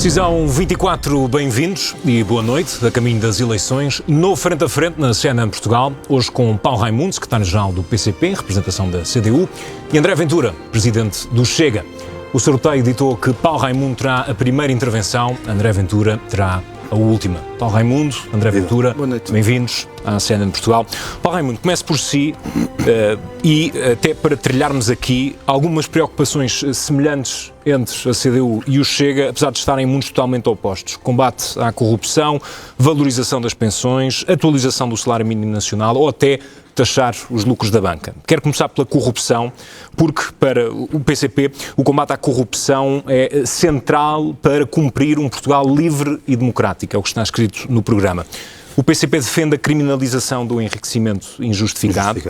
Decisão 24, bem-vindos e boa noite, a caminho das eleições. Novo Frente a Frente na CNN Portugal, hoje com Paulo Raimundo, secretário-geral do PCP, em representação da CDU, e André Ventura, presidente do Chega. O sorteio ditou que Paulo Raimundo terá a primeira intervenção, André Ventura terá a última. Paulo Raimundo, André Ventura, bem-vindos à CNN Portugal. Paulo Raimundo, comece por si e até para trilharmos aqui algumas preocupações semelhantes entre a CDU e o Chega, apesar de estarem mundos totalmente opostos. Combate à corrupção, valorização das pensões, atualização do salário mínimo nacional ou até taxar os lucros da banca. Quero começar pela corrupção, porque para o PCP o combate à corrupção é central para cumprir um Portugal livre e democrático, é o que está escrito no programa. O PCP defende a criminalização do enriquecimento injustificado.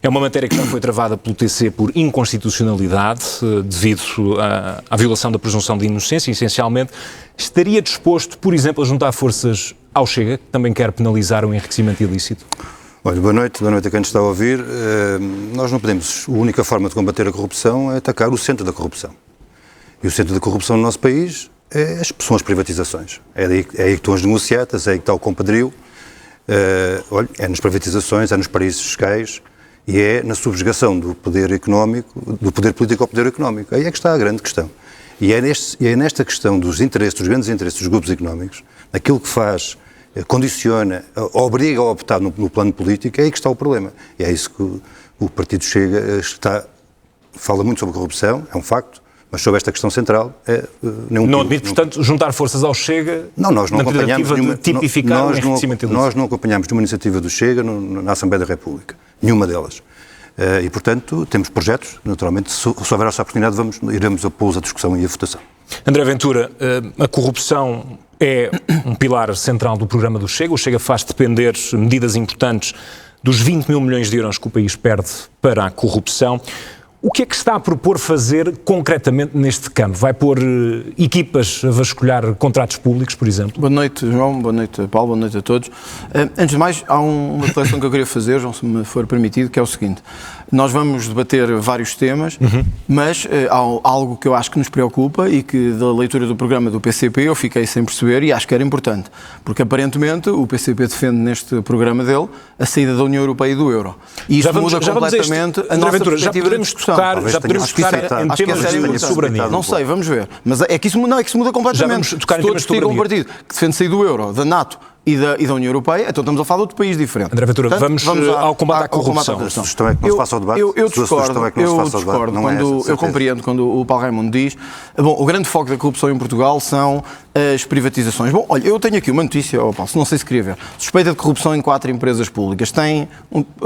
É uma matéria que já foi travada pelo TC por inconstitucionalidade, devido à violação da presunção de inocência, essencialmente. Estaria disposto, por exemplo, a juntar forças ao Chega, que também quer penalizar o enriquecimento ilícito? Olha, boa noite a quem nos está a ouvir. Nós não podemos, a única forma de combater a corrupção é atacar o centro da corrupção. E o centro da corrupção no nosso país são as privatizações. É aí que estão as negociatas, é aí que está o compadrio. Olha, é nas privatizações, é nos paraísos fiscais e é na subjugação do poder económico, do poder político ao poder económico. Aí é que está a grande questão. E é nesta questão dos interesses, dos grandes interesses dos grupos económicos, aquilo que faz, condiciona, obriga a optar no plano político, é aí que está o problema. E é isso que o Partido Chega fala muito sobre corrupção, é um facto, mas sobre esta questão central não admite, portanto, juntar forças ao Chega nós não na tentativa de tipificar o enriquecimento ilícito? Nós não acompanhamos nenhuma iniciativa do Chega na Assembleia da República, nenhuma delas. E, portanto, temos projetos, naturalmente, se houver essa oportunidade, iremos opô-los à discussão e à votação. André Ventura, a corrupção é um pilar central do programa do Chega. O Chega faz depender medidas importantes dos 20 mil milhões de euros que o país perde para a corrupção. O que é que está a propor fazer concretamente neste campo? Vai pôr equipas a vasculhar contratos públicos, por exemplo? Boa noite, João. Boa noite, Paulo. Boa noite a todos. Antes de mais, há uma reflexão que eu queria fazer, João, se me for permitido, que é o seguinte. Nós vamos debater vários temas, mas há algo que eu acho que nos preocupa e que da leitura do programa do PCP eu fiquei sem perceber e acho que era importante, porque aparentemente o PCP defende neste programa dele a saída da União Europeia e do euro. E isso muda completamente a nossa perspectiva de discussão. Já podemos tocar em temas de soberania. Não sei, vamos ver. Mas é que isso muda completamente. Já vamos tocar em temas de soberania. Um partido que defende sair do euro, da NATO e da União Europeia, então estamos a falar de outro país diferente. André Ventura, vamos ao combate à corrupção. A sugestão é que não se faça o debate. Eu discordo eu compreendo quando o Paulo Raimundo diz. Bom, o grande foco da corrupção em Portugal são as privatizações. Bom, olha, eu tenho aqui uma notícia, Paulo, não sei se queria ver. Suspeita de corrupção em 4 empresas públicas. Tem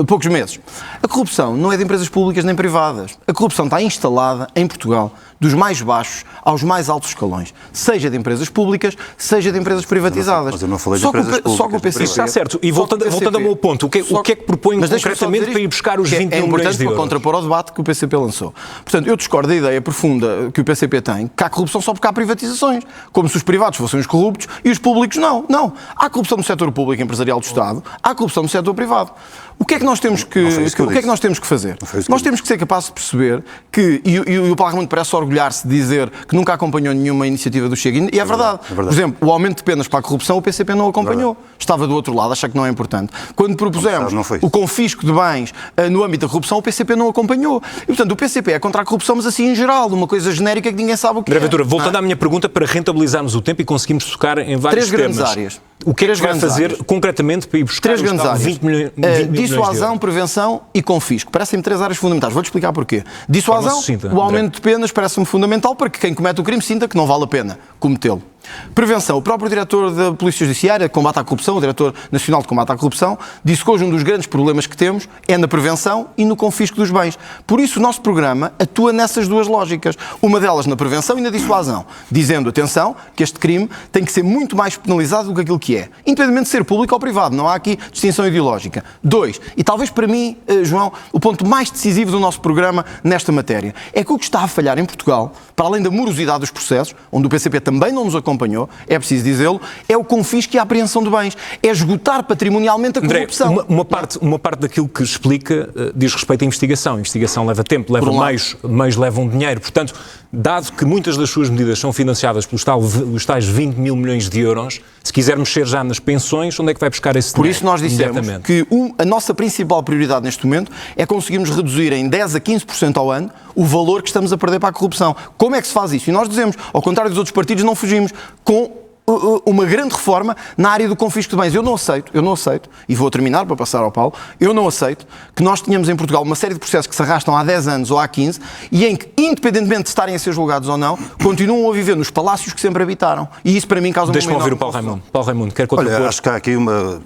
poucos meses. A corrupção não é de empresas públicas nem privadas. A corrupção está instalada em Portugal dos mais baixos aos mais altos escalões. Seja de empresas públicas, seja de empresas privatizadas. Mas eu não falei de empresas públicas. Só com o PCP. Está certo. E voltando ao meu ponto, o que é que propõe concretamente para ir buscar os 20 milhões de euros? É importante para contrapor ao debate que o PCP lançou. Portanto, eu discordo da ideia profunda que o PCP tem, que há corrupção só porque há privatizações. Como se os privados fossem os corruptos e os públicos não. Não. Há corrupção no setor público empresarial do Estado, há corrupção no setor privado. O que é que nós temos que fazer? Nós temos que ser capazes de perceber que, e o Paulo Raimundo parece orgulhar-se de dizer que nunca acompanhou nenhuma iniciativa do Chega, e é verdade. Por exemplo, o aumento de penas para a corrupção, o PCP não acompanhou. Estava do outro lado, acha que não é importante. Quando propusemos o confisco de bens no âmbito da corrupção, o PCP não acompanhou. E, portanto, o PCP é contra a corrupção, mas assim em geral, uma coisa genérica que ninguém sabe o que é. André Ventura, voltando à minha pergunta, para rentabilizarmos o tempo e conseguimos tocar em vários temas. 3 grandes áreas. O que é que vai fazer concretamente para ir buscar 3 grandes áreas. 20 milhões dissuasão, prevenção e confisco. Parecem-me 3 áreas fundamentais. Vou-te explicar porquê. Dissuasão, o aumento de penas parece-me fundamental para que quem comete o crime sinta que não vale a pena cometê-lo. Prevenção. O próprio diretor da Polícia Judiciária de Combate à Corrupção, o diretor nacional de Combate à Corrupção, disse que hoje um dos grandes problemas que temos é na prevenção e no confisco dos bens. Por isso o nosso programa atua nessas 2 lógicas. Uma delas na prevenção e na dissuasão. Dizendo, atenção, que este crime tem que ser muito mais penalizado do que aquilo que é. Independentemente de ser público ou privado. Não há aqui distinção ideológica. 2. E talvez para mim, João, o ponto mais decisivo do nosso programa nesta matéria é que o que está a falhar em Portugal, para além da morosidade dos processos, onde o PCP também não nos acompanhou, é preciso dizê-lo, é o confisco e a apreensão de bens. É esgotar patrimonialmente a corrupção. André, uma parte daquilo que explica diz respeito à investigação. A investigação leva tempo, leva meios levam dinheiro. Portanto, dado que muitas das suas medidas são financiadas pelos tais 20 mil milhões de euros, se quiser mexer já nas pensões, onde é que vai buscar esse dinheiro? Por isso nós dissemos que a nossa principal prioridade neste momento é conseguirmos reduzir em 10 a 15% ao ano o valor que estamos a perder para a corrupção. Como é que se faz isso? E nós dizemos, ao contrário dos outros partidos, não fugimos com uma grande reforma na área do confisco de bens. Eu não aceito, e vou terminar para passar ao Paulo, eu não aceito que nós tenhamos em Portugal uma série de processos que se arrastam há 10 anos ou há 15 e em que, independentemente de estarem a ser julgados ou não, continuam a viver nos palácios que sempre habitaram. E isso para mim causa uma Deixa-me ouvir o Paulo Raimundo. Paulo Raimundo, quer contribuir? Olha, acho que há aqui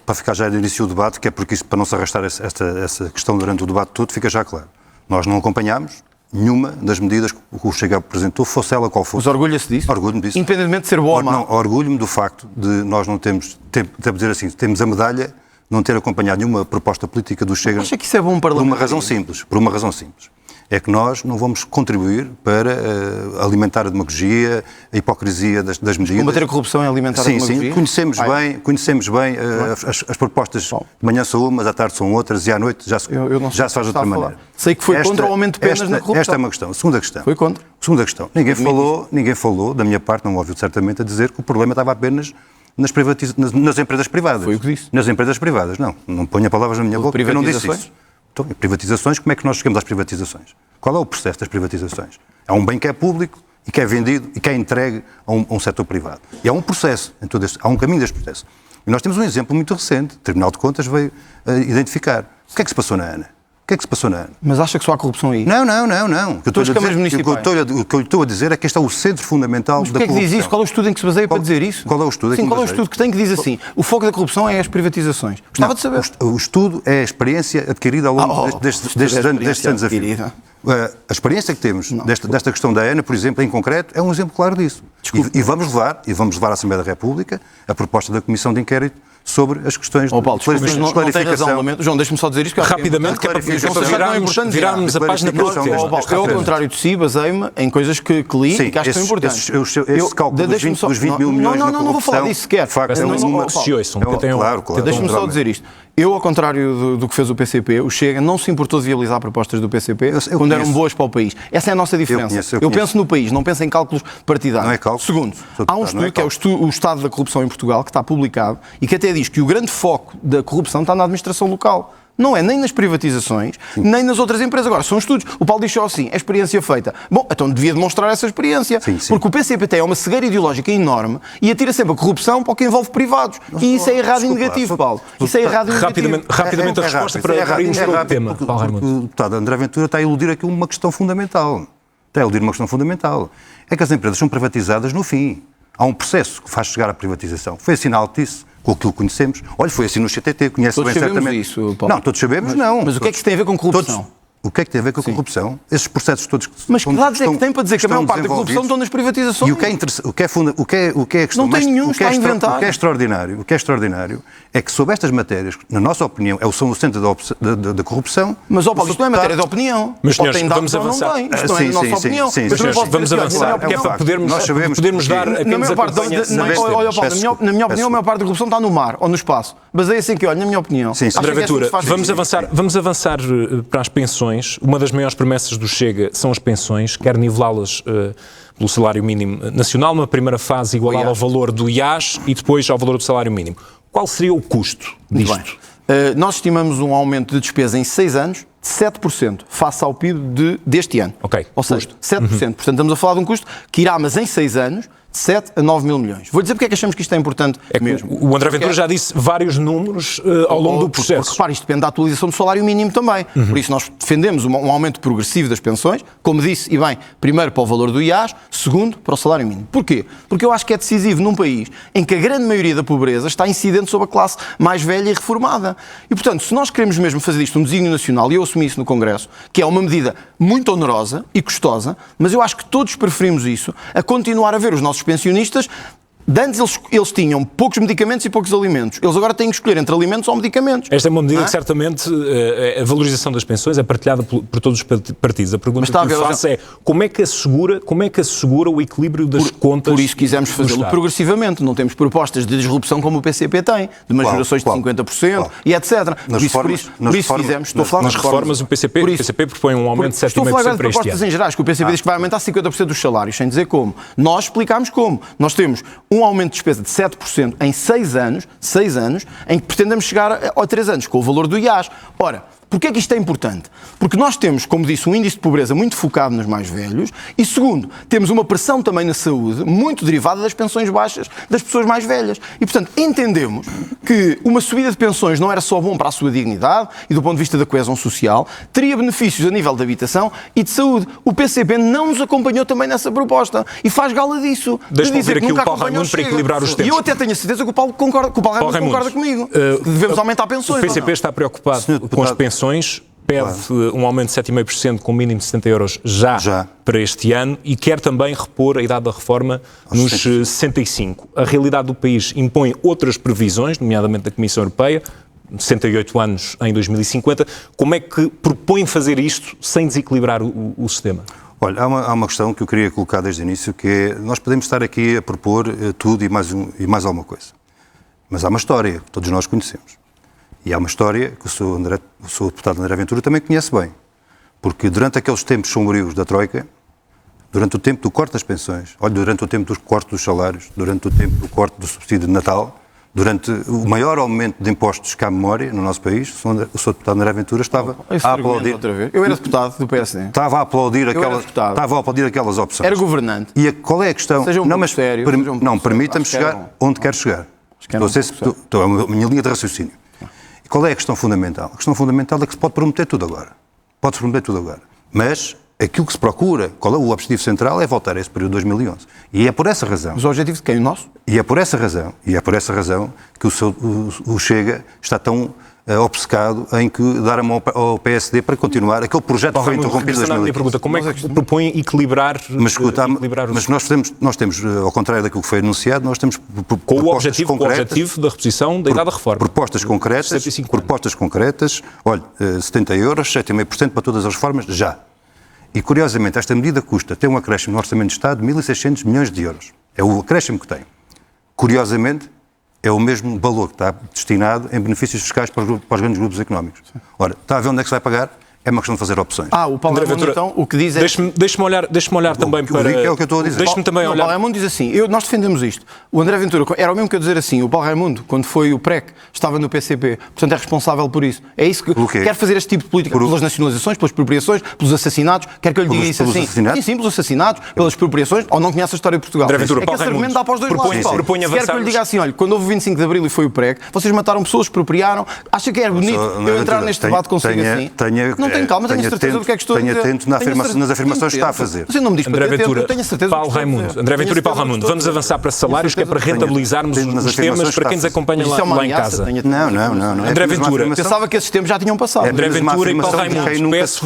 para ficar já de início o debate, que é porque isso, para não se arrastar essa questão durante o debate todo, fica já claro. Nós não acompanhámos nenhuma das medidas que o Chega apresentou, fosse ela qual fosse. Mas orgulha-se disso? Orgulho-me disso. Independentemente de ser boa ou má? Não, orgulho-me do facto de nós não termos, devo dizer assim, temos a medalha de não ter acompanhado nenhuma proposta política do Chega. Acha que isso é bom para por uma razão simples. É que nós não vamos contribuir para alimentar a demagogia, a hipocrisia das medidas. Combater a corrupção é alimentar a demagogia? Sim, conhecemos bem as propostas de manhã são umas, à tarde são outras e à noite já se faz de outra maneira. Sei que foi contra o aumento de penas na corrupção. Esta é uma questão. Segunda questão. Foi contra. Segunda questão. Ninguém falou, da minha parte, não me ouviu certamente, a dizer que o problema estava apenas nas empresas privadas. Foi o que disse. Nas empresas privadas. Não ponha palavras na minha boca, porque eu não disse isso. Então, privatizações, como é que nós chegamos às privatizações? Qual é o processo das privatizações? É um bem que é público e que é vendido e que é entregue a um setor privado. E há um processo, há um caminho deste processo. E nós temos um exemplo muito recente. O Tribunal de Contas veio identificar. O que é que se passou na ANA? Mas acha que só há corrupção aí? Não. O que eu estou a dizer é que este é o centro fundamental da corrupção. Mas porquê é que diz isso? Qual é o estudo em que se baseia para dizer isso? Qual é o estudo? Sim, qual é o estudo que tem que diz assim? O foco da corrupção é as privatizações. Gostava de saber. O estudo é a experiência adquirida ao longo destes anos a fio. A experiência que temos desta questão da ANA, por exemplo, em concreto, é um exemplo claro disso. E vamos levar à Assembleia da República a proposta da Comissão de Inquérito sobre as questões de clarificação. João, deixe-me só dizer isto. Rapidamente, que é para virarmos a página para o eu, ao contrário de si, baseio-me em coisas que li e que acho que são importantes. Esse cálculo dos 20 mil milhões na corrupção... Não vou falar disso sequer. Deixe-me só dizer isto. Eu, ao contrário do que fez o PCP, o Chega não se importou de viabilizar propostas do PCP quando eram boas para o país. Essa é a nossa diferença. Eu penso no país, não penso em cálculos partidários. Não é cálculo. Segundo, há um estudo que é o Estado da Corrupção em Portugal, que está publicado e que até diz que o grande foco da corrupção está na administração local. Não é nem nas privatizações, nem nas outras empresas. Agora, são estudos. O Paulo diz só assim, é experiência feita. Bom, então devia demonstrar essa experiência. Porque o PCP tem uma cegueira ideológica enorme e atira sempre a corrupção para o que envolve privados. E isso é errado e negativo, Paulo. Isso é errado e negativo. Rapidamente a resposta para irmos para o tema. O deputado André Ventura está a iludir aqui uma questão fundamental. É que as empresas são privatizadas no fim. Há um processo que faz chegar à privatização. Foi assim na Altice, com aquilo que conhecemos. Olha, foi assim no CTT, conhece bem certamente. Todos sabemos isso, Paulo. Não, todos sabemos, não. Mas o que é que isso tem a ver com corrupção? O que é que tem a ver com a corrupção? Esses processos todos que Mas que dados é que tem para dizer que a maior parte da corrupção estão nas privatizações? E o que é não tem nenhum, está a inventar. O que é extraordinário é que sobre estas matérias, na nossa opinião, são o centro da corrupção. Mas, Paulo, isto não é matéria de opinião. Mas, senhores, vamos avançar. Isto não é a nossa opinião. Vamos avançar, porque é para podermos dar a quem nos acompanha. Olha, Paulo, na minha opinião, a maior parte da corrupção está no mar ou no espaço. Baseia-se em que, olha, na minha opinião. André Ventura, vamos avançar para as pensões. Uma das maiores promessas do Chega são as pensões, quer nivelá-las pelo salário mínimo nacional, numa primeira fase igualá-lo ao valor do IAS e depois ao valor do salário mínimo. Qual seria o custo disto? Nós estimamos um aumento de despesa em 6 anos de 7% face ao PIB deste ano. Ou seja, 7%. Portanto, estamos a falar de um custo que irá, mas em 6 anos, de 7 a 9 mil milhões. Vou dizer porque é que achamos que isto é importante mesmo. O André Ventura já disse vários números ao longo do processo. Porque, repare, isto depende da atualização do salário mínimo também. Por isso nós defendemos um aumento progressivo das pensões, como disse, e bem, primeiro para o valor do IAS, segundo para o salário mínimo. Porquê? Porque eu acho que é decisivo num país em que a grande maioria da pobreza está incidente sobre a classe mais velha e reformada. E, portanto, se nós queremos mesmo fazer isto um desígnio nacional, e eu assumi isso no Congresso, que é uma medida muito onerosa e custosa, mas eu acho que todos preferimos isso a continuar a ver os nossos pensionistas Antes eles tinham poucos medicamentos e poucos alimentos. Eles agora têm que escolher entre alimentos ou medicamentos. Esta é uma medida que certamente a valorização das pensões é partilhada por todos os partidos. A pergunta que eu faço é como é que assegura o equilíbrio das contas? Por isso quisemos fazê-lo progressivamente. Não temos propostas de disrupção como o PCP tem, de majorações de 50% e etc. Por isso fizemos. Estou a falar nas reformas, o PCP propõe um aumento de 7,5% para este ano. Estou a falar de propostas em gerais, que o PCP diz que vai aumentar 50% dos salários, sem dizer como. Nós explicámos como. Nós temos um aumento de despesa de 7% em 6 anos, em que pretendemos chegar a 3 anos, com o valor do IAS. Ora, porquê é que isto é importante? Porque nós temos, como disse, um índice de pobreza muito focado nos mais velhos e, segundo, temos uma pressão também na saúde muito derivada das pensões baixas das pessoas mais velhas. E, portanto, entendemos que uma subida de pensões não era só bom para a sua dignidade e do ponto de vista da coesão social, teria benefícios a nível de habitação e de saúde. O PCP não nos acompanhou também nessa proposta e faz gala disso. Deixa-me ouvir aqui o Paulo Raimundo para equilibrar os tempos. E eu até tenho a certeza que o Paulo Raimundo concorda comigo. Que devemos aumentar pensões. O PCP está preocupado com as pensões, pede um aumento de 7,5% com mínimo de 70 euros já para este ano e quer também repor a idade da reforma nos 65. A realidade do país impõe outras previsões, nomeadamente da Comissão Europeia, 68 anos em 2050. Como é que propõe fazer isto sem desequilibrar o sistema? Olha, há uma questão que eu queria colocar desde o início, que é, nós podemos estar aqui a propor tudo e mais alguma coisa. Mas há uma história que todos nós conhecemos. E há uma história que o seu deputado André Ventura também conhece bem. Porque durante aqueles tempos sombrios da Troika, durante o tempo do corte das pensões, durante o tempo do corte dos salários, durante o tempo do corte do subsídio de Natal, durante o maior aumento de impostos que há memória no nosso país, o seu deputado André Ventura estava a aplaudir. Eu era deputado do PSD. Estava a aplaudir aquelas opções. Era governante. E qual é a questão? Seja ministério. Não, permita-me chegar onde quero chegar. Estou a minha linha de raciocínio. E qual é a questão fundamental? A questão fundamental é que se pode prometer tudo agora. Pode-se prometer tudo agora. Mas aquilo que se procura, qual é o objetivo central, é voltar a esse período de 2011. E é por essa razão... Mas o objetivo de quem? O nosso? E é por essa razão que o Chega está tão obcecado em que dar a mão ao PSD para continuar aquele projeto que foi interrompido em 2015. Pergunta, como é que propõe equilibrar mas nós temos, ao contrário daquilo que foi anunciado, nós temos com o objetivo da reposição da idade da reforma. Propostas concretas, olha, 70 euros, 7,5% para todas as reformas, já. E, curiosamente, esta medida tem um acréscimo no Orçamento de Estado de 1.600 milhões de euros. É o acréscimo que tem. Curiosamente, é o mesmo valor que está destinado em benefícios fiscais para os grandes grupos económicos. Ora, está a ver onde é que se vai pagar? É uma questão de fazer opções. O Paulo Raimundo, então, o que diz é... Deixe-me olhar também para... É o que eu estou a dizer. Deixe-me também olhar... O Paulo Raimundo diz assim, nós defendemos isto. O André Ventura era o mesmo que eu dizer assim, o Paulo Raimundo, quando foi o PREC, estava no PCP, portanto é responsável por isso. É isso que quer fazer este tipo de política, pelas nacionalizações, pelas expropriações, pelos assassinatos, quer que eu lhe diga isso assim. Sim, pelos assassinatos, pelas expropriações, ou não conhece a história de Portugal. André Ventura, é que esse argumento dá para os dois lados. Quer que eu lhe diga assim, olha, quando houve o 25 de Abril e foi o PREC, vocês mataram pessoas, expropriaram, acha que é bonito eu entrar neste debate consigo assim? Não tenho calma, tenho certeza do que é que estou a dizer. Tenho atento nas afirmações que está a fazer. Você não me diz para André Ventura, eu tenho certeza Paulo Raimundo, André Ventura e Paulo Raimundo, vamos avançar para salários, que é para rentabilizarmos os temas para quem nos acompanha lá em casa. Não. André Ventura, pensava que esses tempos já tinham passado. André Ventura e Paulo Raimundo, peço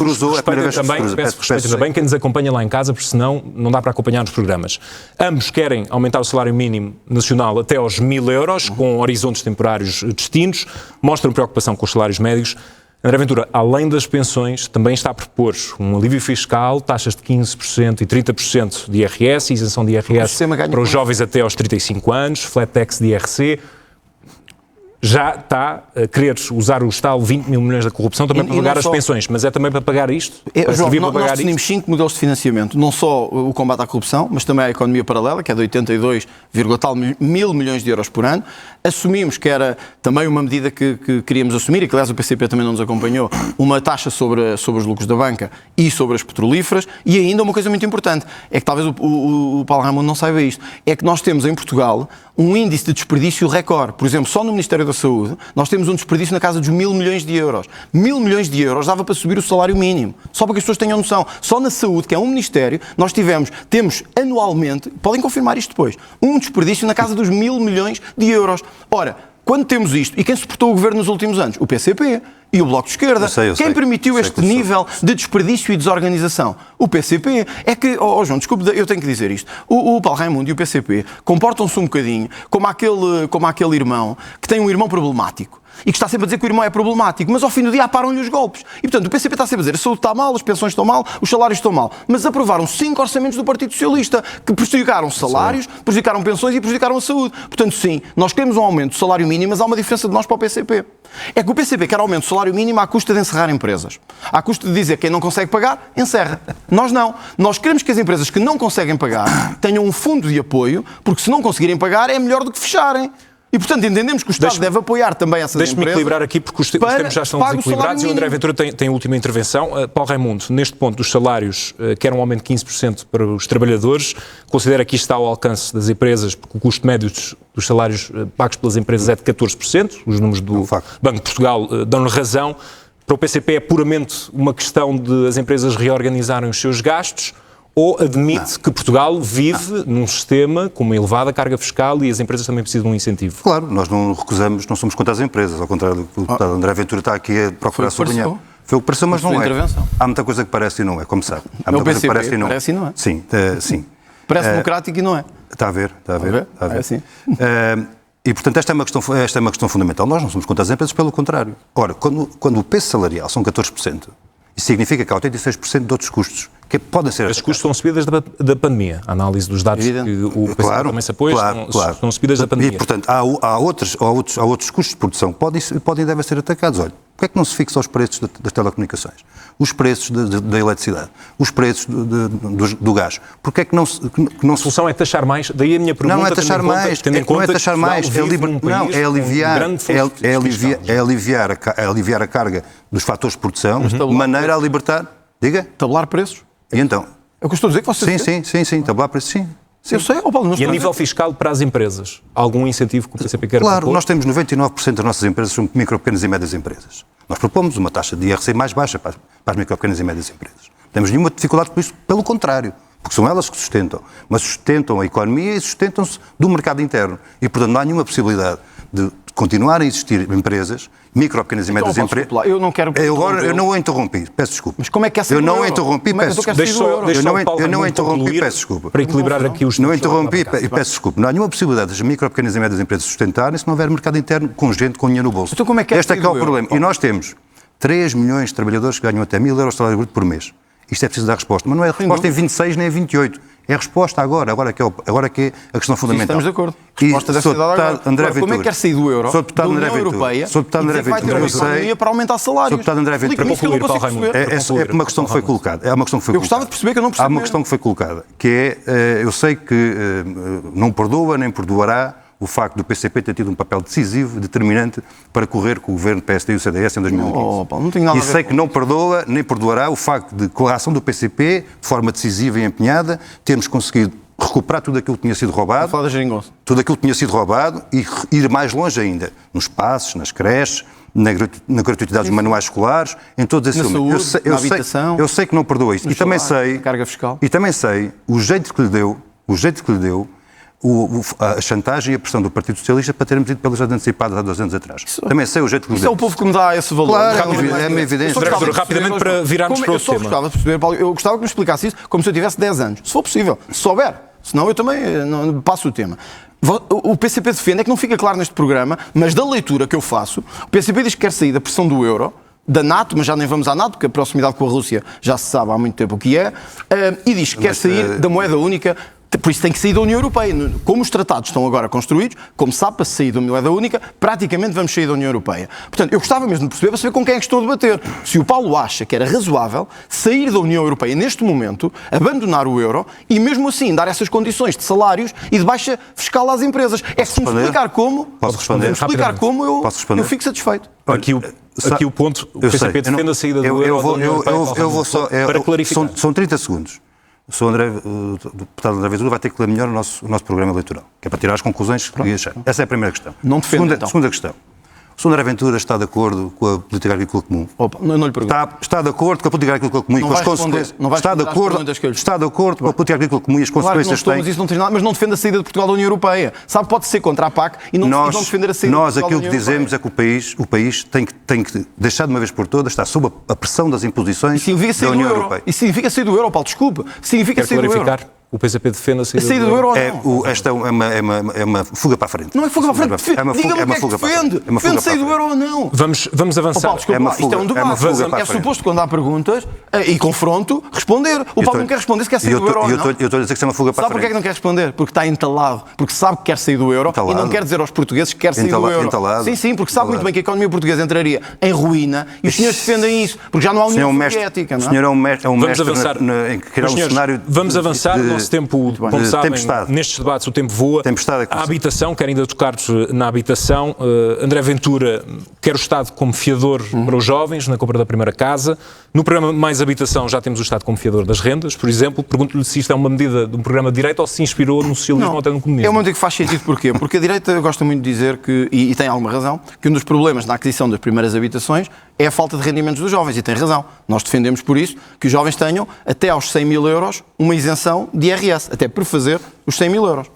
respeito também quem nos acompanha lá em casa, porque senão não dá para acompanhar os programas. Ambos querem aumentar o salário mínimo nacional até aos 1.000 euros, com horizontes temporários distintos, mostram preocupação com os salários médios. André Ventura, além das pensões, também está a propor um alívio fiscal, taxas de 15% e 30% de IRS, isenção de IRS para os jovens até aos 35 anos, flat tax de IRC. Já está a querer usar o tal 20 mil milhões da corrupção também para pagar as pensões, mas é também para pagar isto? Nós definimos 5 modelos de financiamento, não só o combate à corrupção, mas também a economia paralela, que é de 82, mil milhões de euros por ano. Assumimos que era também uma medida que queríamos assumir, e que aliás o PCP também não nos acompanhou, uma taxa sobre os lucros da banca e sobre as petrolíferas, e ainda uma coisa muito importante, é que talvez o Paulo Raimundo não saiba isto, é que nós temos em Portugal um índice de desperdício recorde. Por exemplo, só no Ministério da Saúde, nós temos um desperdício na casa dos 1.000 milhões de euros. 1.000 milhões de euros dava para subir o salário mínimo. Só para que as pessoas tenham noção. Só na saúde, que é um ministério, nós temos anualmente, podem confirmar isto depois, um desperdício na casa dos 1.000 milhões de euros. Ora, Quando temos isto, e quem suportou o governo nos últimos anos? O PCP e o Bloco de Esquerda. Quem permitiu este nível de desperdício e desorganização? O PCP. É que, João, desculpe, eu tenho que dizer isto. O Paulo Raimundo e o PCP comportam-se um bocadinho como aquele irmão que tem um irmão problemático e que está sempre a dizer que o irmão é problemático, mas ao fim do dia aparam-lhe os golpes. E, portanto, o PCP está sempre a dizer a saúde está mal, as pensões estão mal, os salários estão mal. Mas aprovaram 5 orçamentos do Partido Socialista que prejudicaram salários, prejudicaram pensões e prejudicaram a saúde. Portanto, sim, nós queremos um aumento do salário mínimo, mas há uma diferença de nós para o PCP. É que o PCP quer aumento do salário mínimo à custa de encerrar empresas. À custa de dizer que quem não consegue pagar, encerra. Nós não. Nós queremos que as empresas que não conseguem pagar tenham um fundo de apoio, porque se não conseguirem pagar é melhor do que fecharem. E, portanto, entendemos que o Estado deve apoiar também essas empresas. Deixe-me equilibrar aqui, porque os tempos já estão desequilibrados e o André Ventura tem a última intervenção. Paulo Raimundo, neste ponto dos salários, quer um aumento de 15% para os trabalhadores, considera que isto está ao alcance das empresas, porque o custo médio dos salários pagos pelas empresas é de 14%, os números do Banco de Portugal dão-lhe razão. Para o PCP é puramente uma questão de as empresas reorganizarem os seus gastos, ou admite que Portugal vive num sistema com uma elevada carga fiscal e as empresas também precisam de um incentivo? Claro, nós não recusamos, não somos contra as empresas, ao contrário do que o deputado André Ventura está aqui a procurar sublinhar. Foi o que pareceu, mas não é. Há muita coisa que parece e não é, como sabe. Há muita coisa que parece e não é. Parece e não é. Sim, sim. Parece democrático e não é. Está a ver. É assim. E, portanto, esta é uma questão fundamental. Nós não somos contra as empresas, pelo contrário. Ora, quando o peso salarial são 14%, isso significa que há 86% de outros custos que podem ser... Esses custos são subidas da pandemia. A análise dos dados que o PCP também se apoia são subidas da pandemia. E, portanto, há outros custos de produção que podem e devem ser atacados. Olha, porquê é que não se fixam os preços das telecomunicações? Os preços da eletricidade? Os preços do gás? Porquê é que não se... A solução é taxar mais? Daí a minha pergunta... Não é taxar mais, é aliviar a carga dos fatores de produção, de maneira a libertar... Diga? Tabelar preços. E então? É o que eu estou a dizer que vocês... Sim, tabelar preços, sim. Eu sei, Paulo, e a nível fiscal para as empresas? Algum incentivo que o PCP quer propor? Claro, nós temos 99% das nossas empresas são micro, pequenas e médias empresas. Nós propomos uma taxa de IRC mais baixa para as micro, pequenas e médias empresas. Não temos nenhuma dificuldade com isso, pelo contrário, porque são elas que sustentam. Mas sustentam a economia e sustentam-se do mercado interno. E, portanto, não há nenhuma possibilidade de continuar a existir empresas, micro, pequenas e médias empresas. Eu não quero... Eu não o interrompi, peço desculpa. Mas como é que é sair do euro? Eu não o interrompi, peço desculpa. Eu não interrompi, peço desculpa. Para equilibrar aqui os... Não interrompi e peço desculpa. Não há nenhuma possibilidade das micro, pequenas e médias empresas sustentarem se não houver mercado interno com gente com dinheiro no bolso. Então como é que é este é que é o problema. E nós temos 3 milhões de trabalhadores que ganham até 1.000 euros de salário bruto por mês. Isto é preciso dar resposta. Mas não é a resposta em 26 nem em 28. É a resposta agora que é a questão fundamental. Estamos de acordo. A resposta deve ser dada agora. Como é que quer sair do euro, da União Europeia, e vai ter uma economia para aumentar salários? Para concluir, Paulo Raimundo. É uma questão que foi colocada. Eu gostava de perceber que eu não percebi. Há uma questão que foi colocada, que é, eu sei que não perdoa nem perdoará o facto do PCP ter tido um papel decisivo, determinante, para correr com o governo PSD e o CDS em 2015. E sei que não perdoa, nem perdoará o facto de, com a ação do PCP, de forma decisiva e empenhada, termos conseguido recuperar tudo aquilo que tinha sido roubado, tudo aquilo que tinha sido roubado e ir mais longe ainda, nos passos, nas creches, na gratuidade dos manuais escolares, em todos esses elementos. Eu sei que não perdoa isso. E também sei, carga fiscal. E também sei o jeito que lhe deu, a chantagem e a pressão do Partido Socialista para termos ido pelas antecipadas há 2 anos atrás. Também sei o jeito que isso é o povo que me dá esse valor. Claro, é uma evidência. Rapidamente para virarmos para outro tema. Gostava de perceber, Paulo, eu gostava que me explicasse isso como se eu tivesse 10 anos. Se for possível, se souber. Senão eu também não passo o tema. O PCP defende, é que não fica claro neste programa, mas da leitura que eu faço, o PCP diz que quer sair da pressão do euro, da NATO, mas já nem vamos à NATO, porque a proximidade com a Rússia já se sabe há muito tempo o que é, e diz que quer sair da moeda única. Por isso tem que sair da União Europeia. Como os tratados estão agora construídos, como sabe, para sair da moeda única, praticamente vamos sair da União Europeia. Portanto, eu gostava mesmo de perceber, para saber com quem é que estou a debater. Se o Paulo acha que era razoável sair da União Europeia neste momento, abandonar o euro e mesmo assim dar essas condições de salários e de baixa fiscal às empresas. É que se me explicar como, eu fico satisfeito. Aqui o ponto, o PCP defende a saída do euro. Eu vou só... Para clarificar. São 30 segundos. O deputado André Ventura vai ter que ler melhor o nosso programa eleitoral, que é para tirar as conclusões que ia achar. Essa é a primeira questão. Não defende, então. Segunda questão. O Sr. André Ventura está de acordo com a política agrícola comum? Opa, não lhe pergunto. Está de acordo com a política agrícola comum e com as consequências? Está de acordo com a política agrícola comum e as consequências que tem? Mas isso não tem nada, mas não defende a saída de Portugal da União Europeia. Sabe, pode ser contra a PAC e não defender a saída de Portugal da União Europeia. Nós aquilo que dizemos é que o país tem que deixar de uma vez por todas, estar sob a pressão das imposições da União Europeia. Isso significa sair do euro, Paulo, desculpe. Significa sair do euro. O PCP defende a saída do euro ou não? Esta é uma fuga para a frente. Não é fuga para a frente. Diga-me o que é que defende. Defende sair do euro ou não? Vamos avançar. Paulo, desculpa, isto é um debate. É suposto, quando há perguntas e confronto, responder. O Paulo não quer responder se quer sair do euro ou não. Eu estou a dizer que isso é uma fuga para a frente. Sabe porquê é que não quer responder? Porque está entalado. Porque sabe que quer sair do euro e não quer dizer aos portugueses que quer sair do euro. Sim, porque sabe muito bem que a economia portuguesa entraria em ruína e os senhores defendem isso. Porque já não há União Soviética. O senhor é um mestre em criar um cenário. Vamos avançar. O nosso tempo. Sabem, nestes debates o tempo voa. A habitação, quero ainda tocar na habitação. André Ventura quer o Estado como fiador para os jovens na compra da primeira casa. No programa Mais Habitação já temos o Estado como fiador das rendas, por exemplo. Pergunto-lhe se isto é uma medida de um programa de direita ou se inspirou no socialismo ou até no comunismo. É uma medida que faz sentido. Porquê? Porque a direita gosta muito de dizer que, e tem alguma razão, que um dos problemas na aquisição das primeiras habitações é a falta de rendimentos dos jovens. E tem razão. Nós defendemos por isso que os jovens tenham, até aos 100 mil euros, uma isenção de IRS, até por fazer os 100 mil euros.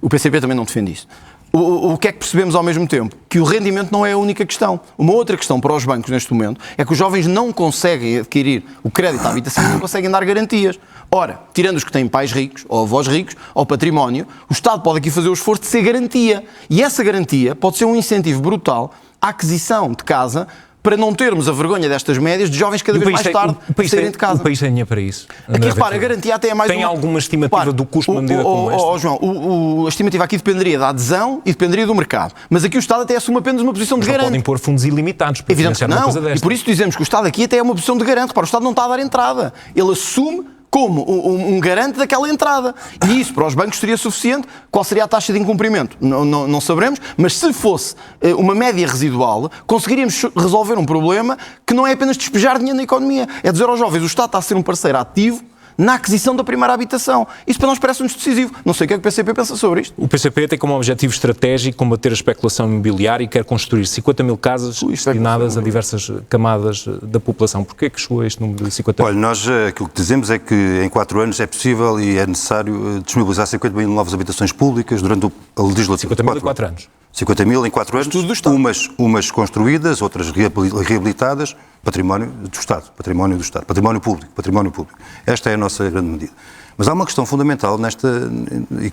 O PCP também não defende isso. O que é que percebemos ao mesmo tempo? Que o rendimento não é a única questão. Uma outra questão para os bancos neste momento é que os jovens não conseguem adquirir o crédito à habitação e não conseguem dar garantias. Ora, tirando os que têm pais ricos, ou avós ricos, ou património, o Estado pode aqui fazer o esforço de ser garantia. E essa garantia pode ser um incentivo brutal à aquisição de casa para não termos a vergonha destas médias de jovens cada vez mais tarde saírem de casa. O país tem dinheiro para isso. Aqui, repara, a garantia até é mais... Tem alguma estimativa do custo de uma medida como esta? João, a estimativa aqui dependeria da adesão e dependeria do mercado. Mas aqui o Estado até assume apenas uma posição de garante. Não podem pôr fundos ilimitados para financiar uma coisa desta. E por isso dizemos que o Estado aqui até é uma posição de garante. Repara, o Estado não está a dar entrada. Ele assume como um garante daquela entrada. E isso para os bancos seria suficiente. Qual seria a taxa de incumprimento? Não saberemos, mas se fosse uma média residual, conseguiríamos resolver um problema que não é apenas despejar dinheiro na economia. É dizer aos jovens, o Estado está a ser um parceiro ativo na aquisição da primeira habitação. Isso para nós parece-nos decisivo. Não sei o que é que o PCP pensa sobre isto. O PCP tem como objetivo estratégico combater a especulação imobiliária e quer construir 50 mil casas destinadas a diversas camadas da população. Porquê que chegou a este número de 50 mil? Olha, nós aquilo que dizemos é que em 4 anos é possível e é necessário disponibilizar 50 mil novas habitações públicas durante a legislatura. 50 mil em 4 anos. 50 mil em 4 anos, umas construídas, outras reabilitadas, património do Estado, património público. Esta é a nossa grande medida. Mas há uma questão fundamental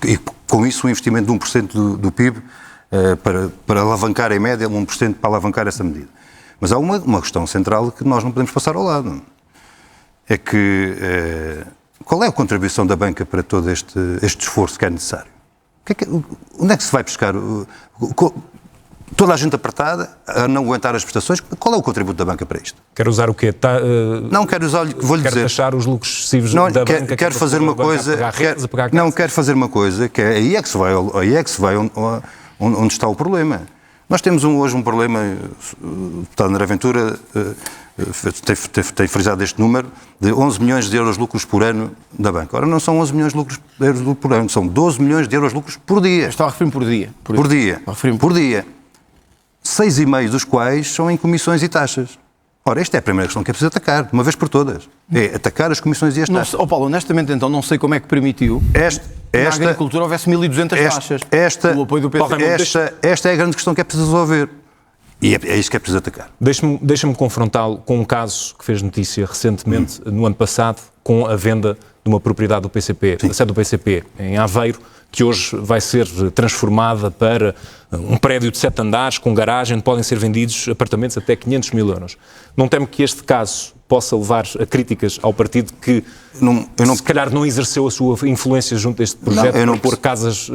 e com isso o investimento de 1% do PIB para alavancar em média, 1% para alavancar essa medida. Mas há uma questão central que nós não podemos passar ao lado. É que qual é a contribuição da banca para todo este esforço que é necessário? Onde é que se vai buscar? Toda a gente apertada, a não aguentar as prestações. Qual é o contributo da banca para isto? Quer usar o quê? Não quero usar, vou-lhe dizer. Quer taxar os lucros excessivos da banca? Quero fazer uma coisa. Quero fazer uma coisa que é aí é que se vai onde está o problema. Nós temos hoje um problema. O deputado André Ventura tem frisado este número de 11 milhões de euros de lucros por ano da banca. Ora, não são 11 milhões de lucros por ano, são 12 milhões de euros de lucros por dia. Estava a referir-me por dia. Por dia. 6,5 dos quais são em comissões e taxas. Ora, esta é a primeira questão que é preciso atacar, de uma vez por todas. É atacar as comissões e as taxas. Paulo, honestamente, então, não sei como é que permitiu que na agricultura houvesse 1.200 taxas. O apoio do PT. Esta é a grande questão que é preciso resolver. E é isso que é preciso atacar. Deixa-me confrontá-lo com um caso que fez notícia recentemente, no ano passado, com a venda de uma propriedade do PCP, da sede do PCP, em Aveiro, que hoje vai ser transformada para um prédio de 7 andares, com garagem, onde podem ser vendidos apartamentos até 500 mil euros. Não temo que este caso possa levar a críticas ao partido que, se calhar, não exerceu a sua influência junto a este projeto para pôr casas...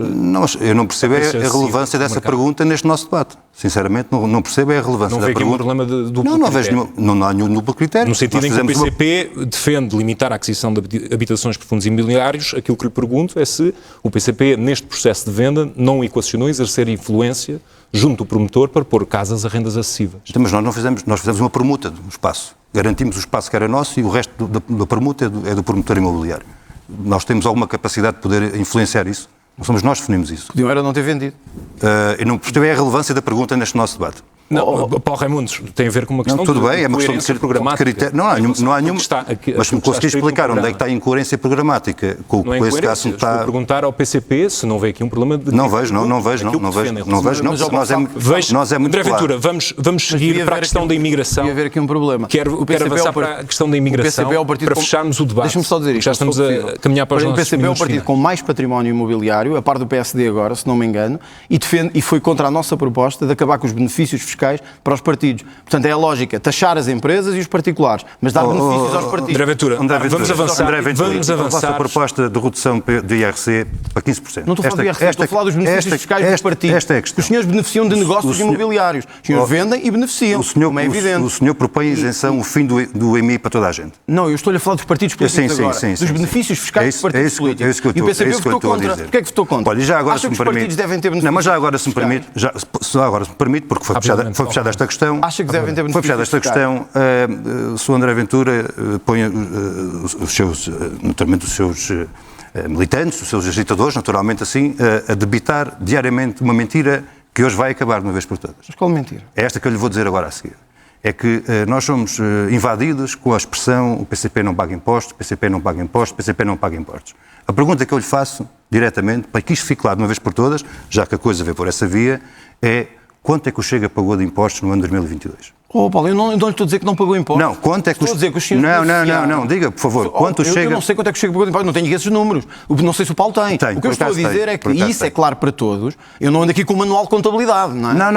eu não percebo a relevância dessa pergunta neste nosso debate. Sinceramente, não percebo a relevância da pergunta. Não vê aqui um problema de duplo critério? Não há nenhum duplo critério. No sentido em que o PCP defende limitar a aquisição de habitações por fundos imobiliários, aquilo que lhe pergunto é se o PCP, neste processo de venda, não equacionou exercer influência junto do promotor para pôr casas a rendas acessíveis. Mas nós fizemos uma permuta do espaço. Garantimos o espaço que era nosso e o resto da permuta é do promotor imobiliário. Nós temos alguma capacidade de poder influenciar isso. Não somos nós que definimos isso. Podiam era não ter vendido. Eu não percebo a relevância da pergunta neste nosso debate. Não, Paulo Raimundos, tem a ver com uma questão tudo bem, é uma questão de programática. De critério. Não há nenhum. Mas se me conseguir explicar onde é que está a incoerência programática com esse caso está... Estou a perguntar ao PCP se não vê aqui um problema de... Não vejo. Nós é muito André Ventura, vamos seguir para a questão da imigração. Ia haver aqui um problema. Quero avançar para a questão da imigração para fecharmos o debate. Deixa-me só dizer isto. Já estamos a caminhar para os nossos minutos. O PCP é o partido com mais património imobiliário, a par do PSD agora, se não me engano, e foi contra a nossa proposta de acabar com os benefícios fiscais para os partidos. Portanto, é a lógica taxar as empresas e os particulares, mas dar benefícios aos partidos. André Ventura, vamos avançar. A vossa proposta de redução do IRC para 15%. Não estou a falar do IRC, estou a falar dos benefícios fiscais dos partidos. Esta é a questão. Os senhores beneficiam de negócios imobiliários. Os senhores vendem e beneficiam, como é evidente. O senhor propõe isenção, o fim do IMI para toda a gente. Não, eu estou-lhe a falar dos partidos políticos agora. Dos benefícios fiscais dos partidos políticos. É isso que eu estou a dizer. E o PCP votou contra. Porquê é que votou contra? Olha, já agora se me permite... partidos devem ter benefícios. Não, mas já agora se me permite, porque foi fechada esta questão. Acha que devem ter benefícios? Foi fechada esta questão. O Sr. André Ventura põe naturalmente os seus militantes, os seus agitadores, naturalmente assim, a debitar diariamente uma mentira que hoje vai acabar de uma vez por todas. Mas qual mentira? É esta que eu lhe vou dizer agora a seguir. É que nós somos invadidos com a expressão o PCP não paga impostos, o PCP não paga impostos, o PCP não paga impostos. A pergunta que eu lhe faço diretamente, para que isto fique claro de uma vez por todas, já que a coisa veio por essa via, é quanto é que o Chega pagou de impostos no ano 2022? Paulo, eu não lhe estou a dizer que não pagou impostos. Não, quanto é que... Estou a dizer que os senhores... Não, diga, por favor, quanto Chega... Eu não sei quanto é que o Chega pagou de impostos, não tenho esses números. Não sei se o Paulo tem. O que eu estou a dizer é que, e isso é claro para todos, eu não ando aqui com o manual de contabilidade, não é? Não.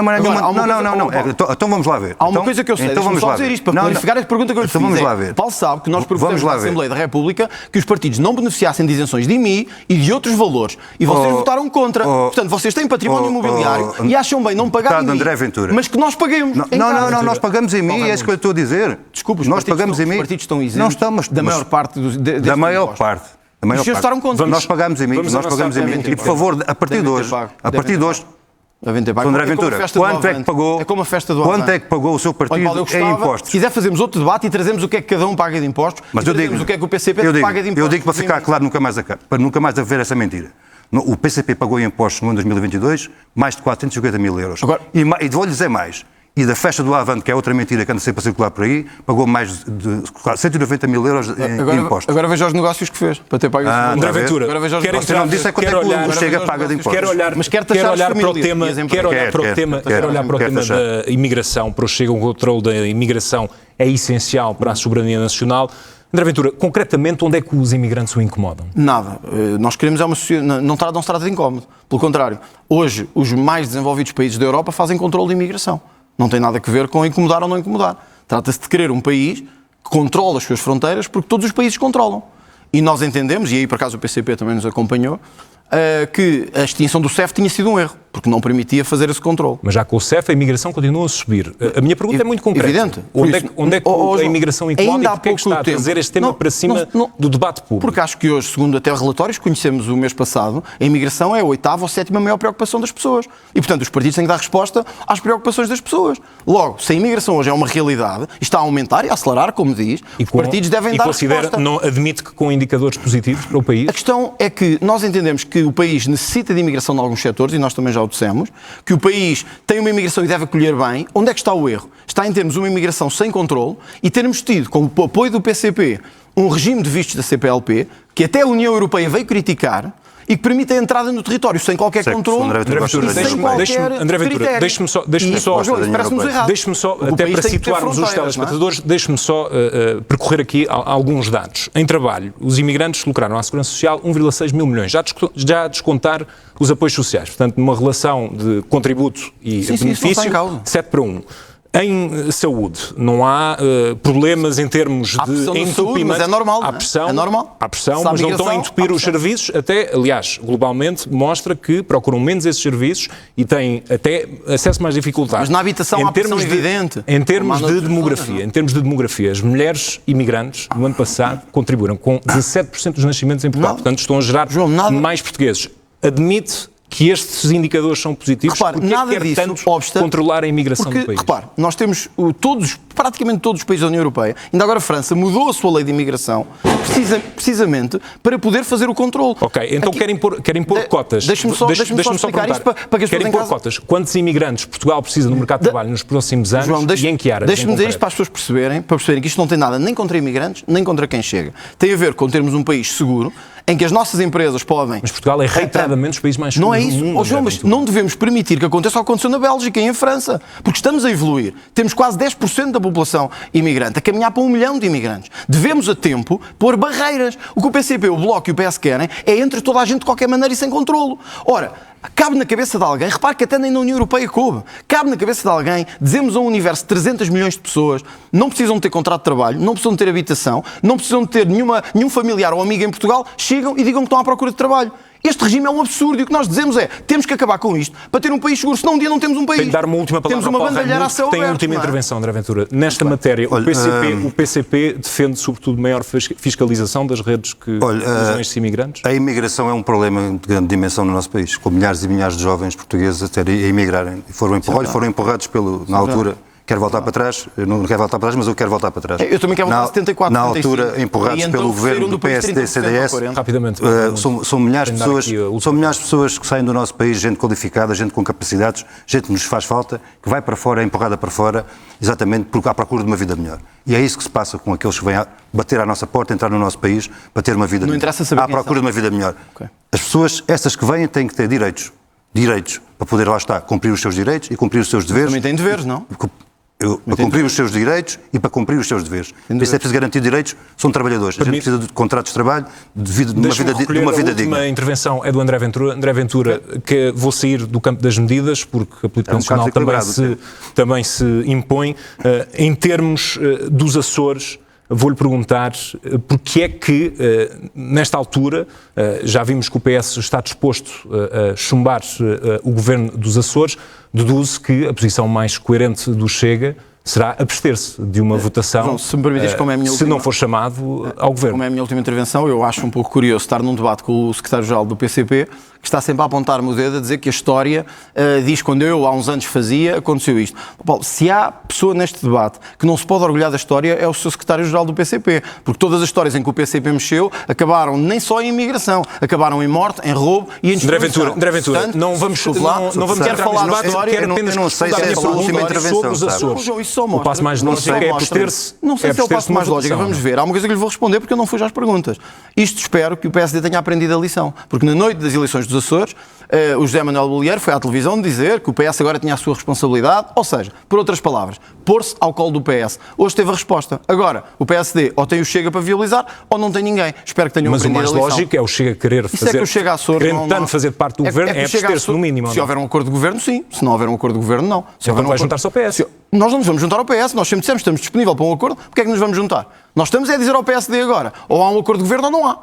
Então vamos lá ver. Há uma coisa que eu sei, deixa-me só dizer isto, para clarificar a pergunta que eu lhe fiz. Vamos lá ver. Paulo sabe que nós propusemos na Assembleia da República que os partidos não beneficiassem de isenções de IMI e de outros valores. E vocês votaram contra. Portanto, vocês têm património imobiliário e acham bem não pagar IMI, mas que nós paguemos. Não, nós pagamos IMI, é isso que eu estou a dizer. Desculpe, nós pagamos IMI. Os partidos estão isentos da maior parte da maior parte. Os senhores votaram contra. Nós pagamos IMI. E, por favor, a partir de hoje, André Ventura, quanto é que pagou? É como a festa do Quanto é que pagou o seu partido em impostos? Se quiser fazermos outro debate e trazemos o que é que cada um paga de impostos, mas eu digo o que é que o PCP paga de impostos. Eu digo para ficar claro para nunca mais haver essa mentira. O PCP pagou em impostos no ano 2022 mais de 450 mil euros. Agora, e vou-lhe dizer mais. E da festa do Avante, que é outra mentira que anda sempre a circular por aí, pagou mais de 190 mil euros em impostos. Agora veja os negócios que fez, para ter pago esse André Ventura, você não disse quanto é que o Chega paga de impostos. Quero olhar para o tema da imigração, para o Chega, o controle da imigração é essencial para a soberania nacional. André Ventura, concretamente, onde é que os imigrantes o incomodam? Nada. Nós queremos não se trata de incómodo. Pelo contrário, hoje os mais desenvolvidos países da Europa fazem controle de imigração. Não tem nada a ver com incomodar ou não incomodar. Trata-se de querer um país que controle as suas fronteiras, porque todos os países controlam. E nós entendemos, e aí por acaso o PCP também nos acompanhou, que a extinção do CEF tinha sido um erro, porque não permitia fazer esse controle. Mas já com o CEF a imigração continua a subir. A minha pergunta é muito concreta. Evidente. Onde é que a imigração incomoda e porquê é que está a trazer este tema para cima do debate público? Porque acho que hoje, segundo até relatórios que conhecemos o mês passado, a imigração é a 8ª ou 7ª maior preocupação das pessoas. E, portanto, os partidos têm que dar resposta às preocupações das pessoas. Logo, se a imigração hoje é uma realidade, está a aumentar e a acelerar, como diz, os partidos devem dar resposta. Não admite que com indicadores positivos para o país? A questão é que nós entendemos que o país necessita de imigração em alguns setores, e nós também já o dissemos, que o país tem uma imigração e deve acolher bem. Onde é que está o erro? Está em termos uma imigração sem controle e termos tido, com o apoio do PCP, um regime de vistos da CPLP, que até a União Europeia veio criticar, e que permite a entrada no território sem qualquer controle e sem qualquer critério. Deixe-me só, até para situarmos os telespectadores, deixe-me só percorrer aqui alguns dados. Em trabalho, os imigrantes lucraram à Segurança Social 1,6 mil milhões, já a descontar os apoios sociais. Portanto, numa relação de contributo e benefício, 7:1. Em saúde, não há problemas em termos de entupimento. Mas é normal. Há pressão, é normal. Há pressão, mas não estão a entupir os serviços. Até, aliás, globalmente, mostra que procuram menos esses serviços e têm até acesso mais dificuldade. Mas na habitação há pressão evidente. Em termos de demografia, as mulheres imigrantes, no ano passado, contribuíram com 17% dos nascimentos em Portugal. Portanto, estão a gerar mais portugueses. Admite que estes indicadores são positivos? Repare, porque nada quer disso tanto obsta controlar a imigração porque, do país? Repare, nós temos praticamente todos os países da União Europeia, ainda agora a França mudou a sua lei de imigração precisamente para poder fazer o controle. Ok, então querem pôr cotas. Deixe-me só explicar isto para que as pessoas querem pôr cotas. Quantos imigrantes Portugal precisa no mercado de trabalho nos próximos anos, João, e em que áreas? Deixe-me dizer isto para as pessoas perceberem que isto não tem nada nem contra imigrantes, nem contra quem chega. Tem a ver com termos um país seguro, em que as nossas empresas podem... Mas Portugal é reiteradamente dos países mais seguros Não é isso, do mundo, João, mas não devemos permitir que aconteça o que aconteceu na Bélgica e em França, porque estamos a evoluir. Temos quase 10% da população imigrante, a caminhar para 1 milhão de imigrantes. Devemos, a tempo, pôr barreiras. O que o PCP, o Bloco e o PS querem é entre toda a gente de qualquer maneira e sem controlo. Ora, cabe na cabeça de alguém, repare que até nem na União Europeia coube, cabe na cabeça de alguém, dizemos a um universo de 300 milhões de pessoas, não precisam de ter contrato de trabalho, não precisam de ter habitação, não precisam de ter nenhum familiar ou amigo em Portugal, chegam e digam que estão à procura de trabalho. Este regime é um absurdo e o que nós dizemos é temos que acabar com isto para ter um país seguro, senão um dia não temos um país. Tenho de dar uma última palavra temos uma bandalheira a céu tem a aberto, última não é? intervenção, André Ventura. Nesta matéria, o PCP defende sobretudo maior fiscalização das redes que usam estes imigrantes? A imigração é um problema de grande dimensão no nosso país, com milhares e milhares de jovens portugueses a imigrarem. Foram empurrados na altura... Quero voltar para trás, eu não quero voltar para trás, mas eu quero voltar para trás. Eu também quero voltar a 74, na altura, empurrados pelo governo do PSD-CDS, rapidamente, são milhares de pessoas que saem do nosso país, gente qualificada, gente com capacidades, gente que nos faz falta, que vai para fora, é empurrada para fora, exatamente porque à procura de uma vida melhor. E é isso que se passa com aqueles que vêm bater à nossa porta, entrar no nosso país, para ter uma vida melhor. À procura de uma vida melhor. Okay. As pessoas, estas que vêm, têm que ter direitos para poder, lá está, cumprir os seus direitos e cumprir os seus deveres. Também têm deveres, não? Para cumprir os seus direitos e para cumprir os seus deveres. Se é preciso garantir direitos, são trabalhadores. A gente precisa de contratos de trabalho, de uma vida digna. A última intervenção é do André Ventura. André Ventura, que vou sair do campo das medidas, porque a política nacional também se impõe. Em termos dos Açores, vou-lhe perguntar porque é que, nesta altura, já vimos que o PS está disposto a chumbar o governo dos Açores, deduz que a posição mais coerente do Chega será abster-se de uma votação, João, se me permites, como é a minha se não for chamado ao governo. Como é a minha última intervenção, eu acho um pouco curioso estar num debate com o secretário-geral do PCP, que está sempre a apontar-me o dedo a dizer que a história diz quando eu, há uns anos, fazia, aconteceu isto. Paulo, se há pessoa neste debate que não se pode orgulhar da história, é o seu secretário-geral do PCP, porque todas as histórias em que o PCP mexeu acabaram nem só em imigração, acabaram em morte, em roubo e em destruição. André Ventura, portanto, não vamos quero falar da história, quero apenas não sei se é a sua última intervenção, o passo mais lógico é abster-se. Não sei se é o passo mais lógico, vamos ver. Há uma coisa que lhe vou responder porque eu não fujo às perguntas. Isto espero que o PSD tenha aprendido a lição, porque na noite das eleições dos Açores, o José Manuel Bolieiro foi à televisão dizer que o PS agora tinha a sua responsabilidade, ou seja, por outras palavras, pôr-se ao colo do PS. Hoje teve a resposta. Agora, o PSD ou tem o Chega para viabilizar ou não tem ninguém. Espero que tenham aprendido a lição. Mas o mais lógico é o Chega querer querendo fazer parte do governo, é abster-se no mínimo. Se houver um acordo de governo, sim. Se não houver um acordo de governo, não. Então vai juntar-se ao PS. Nós não nos vamos juntar ao PS, nós sempre dissemos que estamos disponíveis para um acordo, porque é que nos vamos juntar? Nós estamos a dizer ao PSD agora, ou há um acordo de governo ou não há.